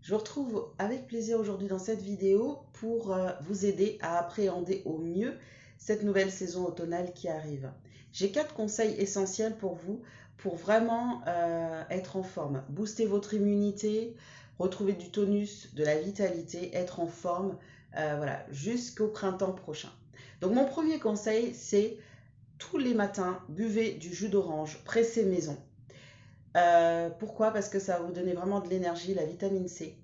Je vous retrouve avec plaisir aujourd'hui dans cette vidéo pour vous aider à appréhender au mieux cette nouvelle saison automnale qui arrive. J'ai 4 conseils essentiels pour vous pour vraiment être en forme, booster votre immunité, retrouver du tonus, de la vitalité, être en forme voilà, jusqu'au printemps prochain. Donc mon premier conseil, c'est tous les matins, buvez du jus d'orange pressé maison. Pourquoi? Parce que ça va vous donner vraiment de l'énergie, la vitamine C.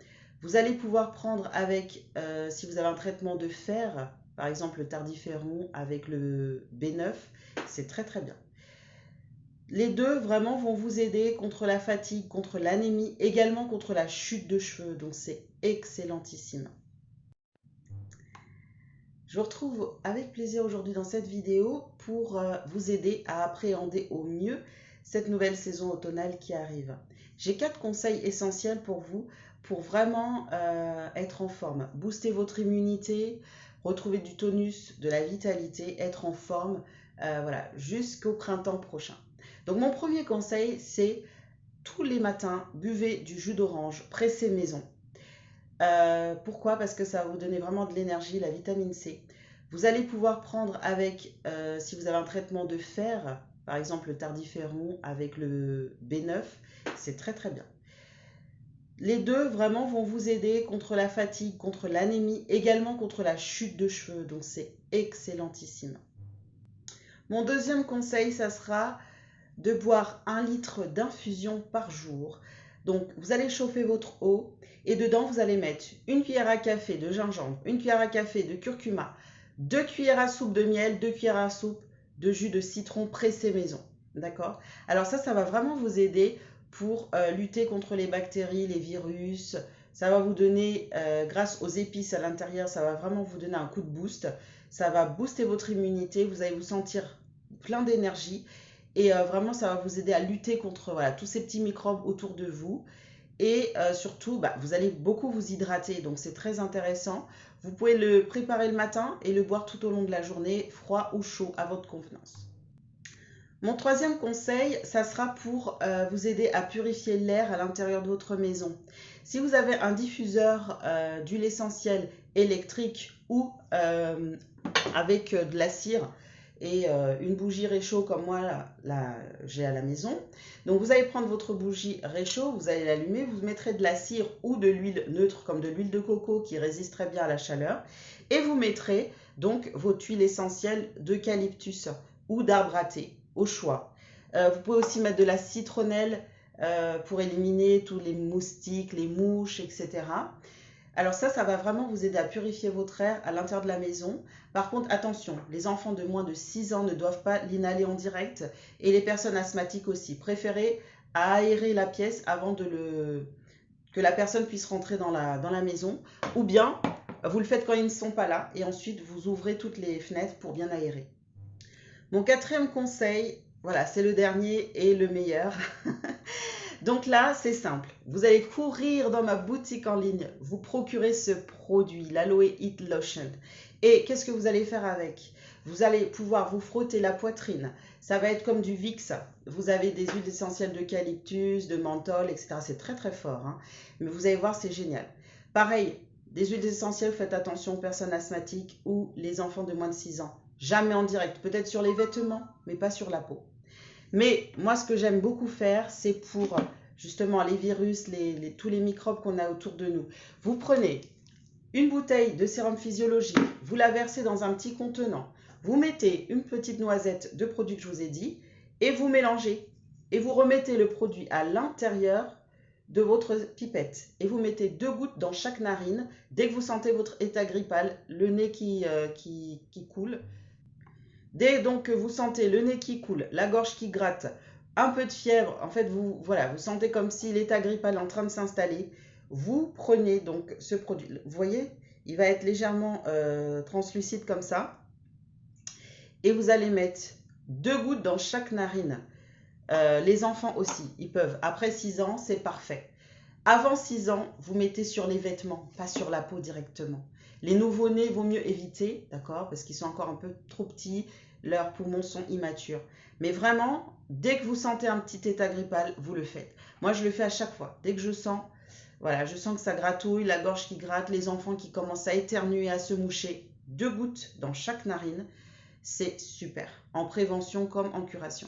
Vous allez pouvoir prendre avec, si vous avez un traitement de fer, par exemple le tardiféron avec le B9, c'est très très bien. Les deux vraiment vont vous aider contre la fatigue, contre l'anémie, également contre la chute de cheveux, donc c'est excellentissime. Je vous retrouve avec plaisir aujourd'hui dans cette vidéo pour vous aider à appréhender au mieux cette nouvelle saison automnale qui arrive. J'ai 4 conseils essentiels pour vous pour vraiment être en forme, booster votre immunité, retrouver du tonus, de la vitalité, être en forme voilà, jusqu'au printemps prochain. Donc mon premier conseil, c'est tous les matins, buvez du jus d'orange pressé maison. Pourquoi? Parce que ça va vous donner vraiment de l'énergie, la vitamine C. Vous allez pouvoir prendre avec, si vous avez un traitement de fer, par exemple le tardiféron avec le B9, c'est très très bien. Les deux vraiment vont vous aider contre la fatigue, contre l'anémie, également contre la chute de cheveux, donc c'est excellentissime. Mon deuxième conseil, ça sera de boire 1 litre d'infusion par jour. Donc, vous allez chauffer votre eau et dedans, vous allez mettre 1 cuillère à café de gingembre, 1 cuillère à café de curcuma, 2 cuillères à soupe de miel, 2 cuillères à soupe de jus de citron pressé maison. D'accord? Alors ça va vraiment vous aider pour lutter contre les bactéries, les virus. Ça va vous donner, grâce aux épices à l'intérieur, ça va vraiment vous donner un coup de boost. Ça va booster votre immunité, vous allez vous sentir plein d'énergie. Et vraiment, ça va vous aider à lutter contre voilà, tous ces petits microbes autour de vous. Et surtout, vous allez beaucoup vous hydrater. Donc, c'est très intéressant. Vous pouvez le préparer le matin et le boire tout au long de la journée, froid ou chaud, à votre convenance. Mon troisième conseil, ça sera pour vous aider à purifier l'air à l'intérieur de votre maison. Si vous avez un diffuseur d'huile essentielle électrique ou avec de la cire, et une bougie réchaud comme moi là, j'ai à la maison. Donc vous allez prendre votre bougie réchaud, vous allez l'allumer, vous mettrez de la cire ou de l'huile neutre comme de l'huile de coco qui résiste très bien à la chaleur et vous mettrez donc votre huile essentielle d'eucalyptus ou d'arbre à thé au choix. Vous pouvez aussi mettre de la citronnelle pour éliminer tous les moustiques, les mouches, etc. Alors ça va vraiment vous aider à purifier votre air à l'intérieur de la maison. Par contre, attention, les enfants de moins de 6 ans ne doivent pas l'inhaler en direct et les personnes asthmatiques aussi. Préférez aérer la pièce avant que la personne puisse rentrer dans la maison. Ou bien, vous le faites quand ils ne sont pas là et ensuite vous ouvrez toutes les fenêtres pour bien aérer. Mon quatrième conseil, voilà, c'est le dernier et le meilleur. Donc là, c'est simple. Vous allez courir dans ma boutique en ligne, vous procurer ce produit, l'Aloe Heat Lotion. Et qu'est-ce que vous allez faire avec? Vous allez pouvoir vous frotter la poitrine. Ça va être comme du Vicks. Vous avez des huiles essentielles d'eucalyptus, de menthol, etc. C'est très très fort, hein. Mais vous allez voir, c'est génial. Pareil, des huiles essentielles, faites attention aux personnes asthmatiques ou les enfants de moins de 6 ans. Jamais en direct, peut-être sur les vêtements, mais pas sur la peau. Mais moi, ce que j'aime beaucoup faire, c'est pour justement les virus, tous les microbes qu'on a autour de nous. Vous prenez une bouteille de sérum physiologique, vous la versez dans un petit contenant, vous mettez une petite noisette de produit que je vous ai dit et vous mélangez. Et vous remettez le produit à l'intérieur de votre pipette et vous mettez 2 gouttes dans chaque narine. Dès que vous sentez votre état grippal, le nez qui coule, dès donc que vous sentez le nez qui coule, la gorge qui gratte, un peu de fièvre, en fait, vous sentez comme si l'état grippal est en train de s'installer, vous prenez donc ce produit. Vous voyez, il va être légèrement translucide comme ça. Et vous allez mettre 2 gouttes dans chaque narine. Les enfants aussi, ils peuvent. Après 6 ans, c'est parfait. Avant 6 ans, vous mettez sur les vêtements, pas sur la peau directement. Les nouveau-nés, vaut mieux éviter, d'accord? Parce qu'ils sont encore un peu trop petits, leurs poumons sont immatures. Mais vraiment, dès que vous sentez un petit état grippal, vous le faites. Moi, je le fais à chaque fois. Dès que je sens, Voilà, je sens que ça gratouille, la gorge qui gratte, les enfants qui commencent à éternuer, à se moucher. 2 gouttes dans chaque narine, c'est super, en prévention comme en curation.